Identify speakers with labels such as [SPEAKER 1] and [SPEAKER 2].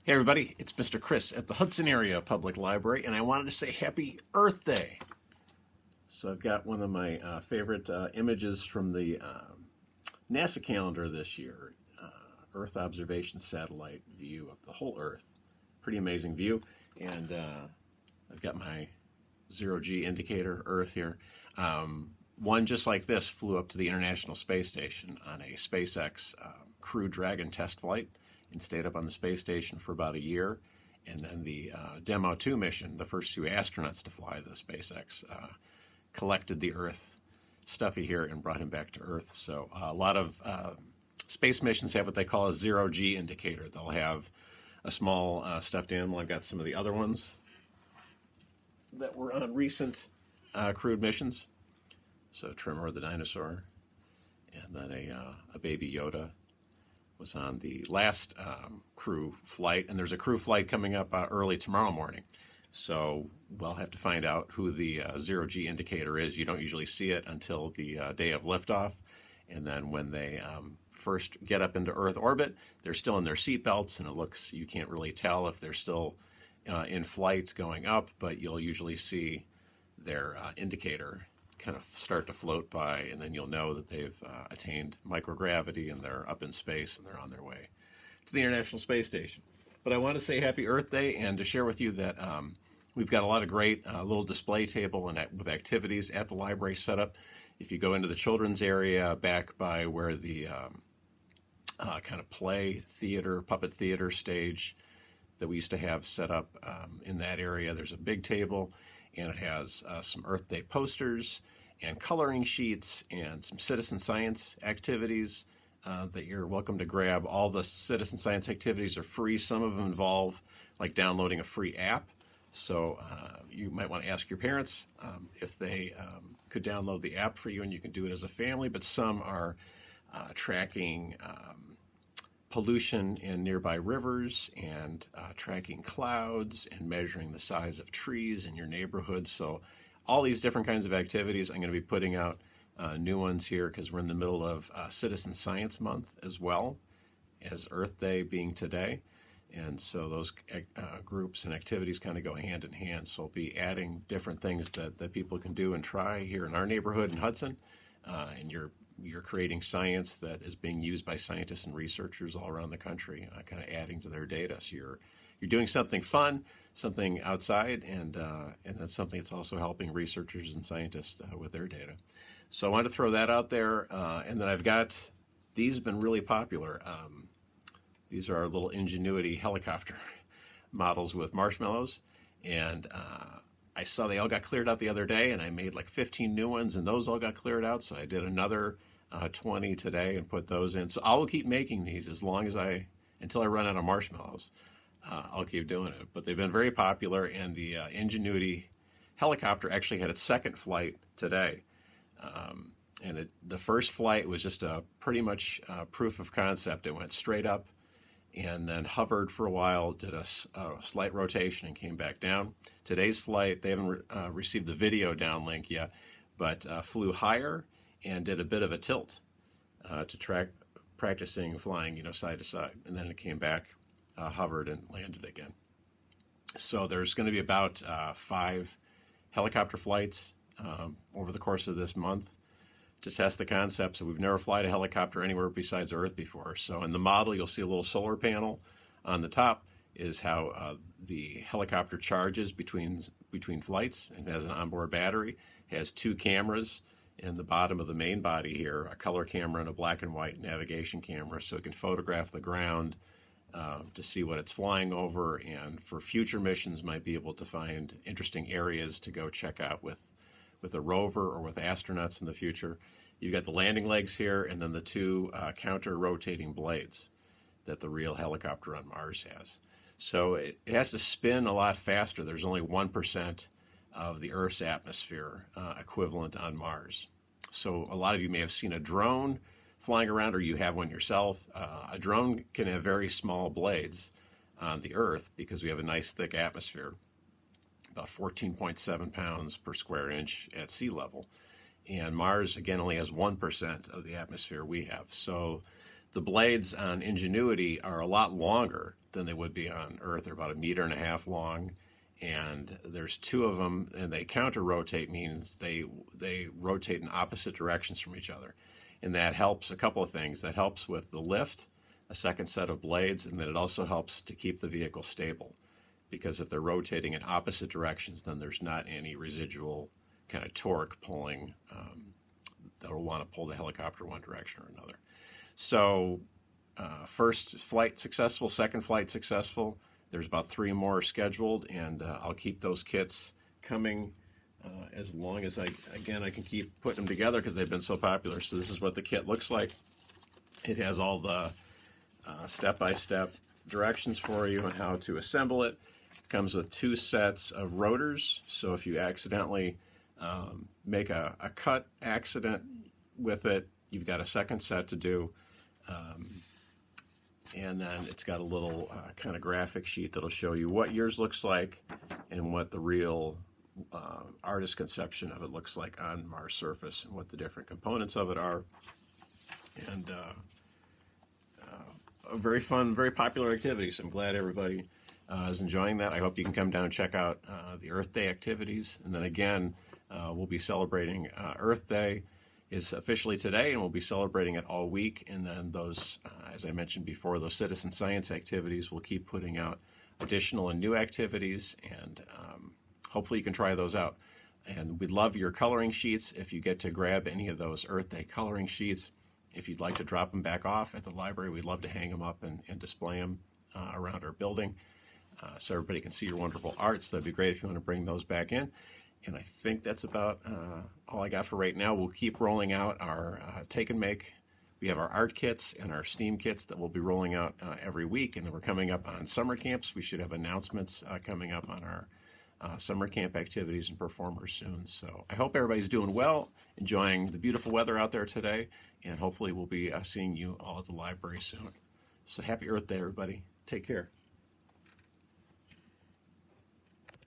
[SPEAKER 1] Hey everybody, it's Mr. Chris at the Hudson Area Public Library, and I wanted to say Happy Earth Day. So I've got one of my favorite images from the NASA calendar this year, Earth observation satellite view of the whole Earth. Pretty amazing view, and I've got my zero-G indicator, Earth here. One just like this flew up to the International Space Station on a SpaceX Crew Dragon test flight and stayed up on the space station for about a year. And then the Demo 2 mission, the first two astronauts to fly the SpaceX, collected the Earth stuffy here and brought him back to Earth. So a lot of space missions have what they call a zero-G indicator. They'll have a small stuffed animal. I've got some of the other ones that were on recent crewed missions. So Tremor the dinosaur, and then a baby Yoda was on the last crew flight, and there's a crew flight coming up early tomorrow morning. So we'll have to find out who the zero-G indicator is. You don't usually see it until the day of liftoff, and then when they first get up into Earth orbit, they're still in their seatbelts, and you can't really tell if they're still in flight going up, but you'll usually see their indicator kind of start to float by, and then you'll know that they've attained microgravity and they're up in space and they're on their way to the International Space Station. But I want to say Happy Earth Day and to share with you that we've got a lot of great little display table and with activities at the library set up. If you go into the children's area back by where the kind of play theater, puppet theater stage that we used to have set up in that area, there's a big table, and it has some Earth Day posters and coloring sheets and some citizen science activities that you're welcome to grab. All the citizen science activities are free. Some of them involve like downloading a free app. So you might want to ask your parents if they could download the app for you, and you can do it as a family. But some are tracking pollution in nearby rivers and tracking clouds and measuring the size of trees in your neighborhood. So all these different kinds of activities. I'm going to be putting out new ones here because we're in the middle of Citizen Science Month as well as Earth Day being today. And so those groups and activities kind of go hand in hand. So I'll be adding different things that people can do and try here in our neighborhood in Hudson. And you're creating science that is being used by scientists and researchers all around the country, kind of adding to their data. So you're doing something fun, something outside, and that's something that's also helping researchers and scientists with their data. So I wanted to throw that out there. And then I've got, these have been really popular. These are our little Ingenuity Helicopter models with marshmallows. And I saw they all got cleared out the other day, and I made like 15 new ones, and those all got cleared out. So I did another 20 today and put those in. So I will keep making these until I run out of marshmallows. I'll keep doing it. But they've been very popular, and the Ingenuity Helicopter actually had its second flight today. And the first flight was just a pretty much proof of concept. It went straight up and then hovered for a while, did a slight rotation, and came back down. Today's flight, they haven't received the video downlink yet, but flew higher and did a bit of a tilt to practicing flying, side to side. And then it came back, hovered, and landed again. So there's going to be about 5 helicopter flights over the course of this month to test the concept. So we've never flown a helicopter anywhere besides Earth before. So in the model, you'll see a little solar panel on the top is how the helicopter charges between flights. It has an onboard battery. It has 2 cameras in the bottom of the main body here, a color camera and a black and white navigation camera, so it can photograph the ground to see what it's flying over, and for future missions might be able to find interesting areas to go check out with a rover or with astronauts in the future. You've got the landing legs here, and then the 2 counter-rotating blades that the real helicopter on Mars has. So it has to spin a lot faster. There's only 1% of the Earth's atmosphere equivalent on Mars. So a lot of you may have seen a drone flying around, or you have one yourself. A drone can have very small blades on the Earth because we have a nice thick atmosphere, about 14.7 pounds per square inch at sea level. And Mars, again, only has 1% of the atmosphere we have. So The blades on Ingenuity are a lot longer than they would be on Earth. They're about 1.5 meters long, and there's 2 of them, and they counter-rotate, means they rotate in opposite directions from each other. And that helps a couple of things. That helps with the lift, a second set of blades, and then it also helps to keep the vehicle stable. Because if they're rotating in opposite directions, then there's not any residual kind of torque pulling that will want to pull the helicopter one direction or another. So first flight successful, second flight successful. There's about 3 more scheduled, and I'll keep those kits coming as long as I can keep putting them together because they've been so popular. So this is what the kit looks like. It has all the step-by-step directions for you on how to assemble it. It comes with 2 sets of rotors, so if you accidentally make a cut accident with it, you've got a second set to do. And then it's got a little kind of graphic sheet that'll show you what yours looks like and what the real artist conception of it looks like on Mars surface and what the different components of it are. And a very fun, very popular activity, so I'm glad everybody is enjoying that. I hope you can come down and check out the Earth Day activities. And then again, we'll be celebrating Earth Day is officially today, and we'll be celebrating it all week. And then those, as I mentioned before, those citizen science activities, we'll keep putting out additional and new activities, and hopefully you can try those out. And we'd love your coloring sheets if you get to grab any of those Earth Day coloring sheets. If you'd like to drop them back off at the library, we'd love to hang them up and display them around our building so everybody can see your wonderful art. So that'd be great if you want to bring those back in. And I think that's about all I got for right now. We'll keep rolling out our take and make. We have our art kits and our STEAM kits that we'll be rolling out every week. And then we're coming up on summer camps. We should have announcements coming up on our summer camp activities and performers soon. So I hope everybody's doing well, enjoying the beautiful weather out there today. And hopefully we'll be seeing you all at the library soon. So happy Earth Day, everybody. Take care.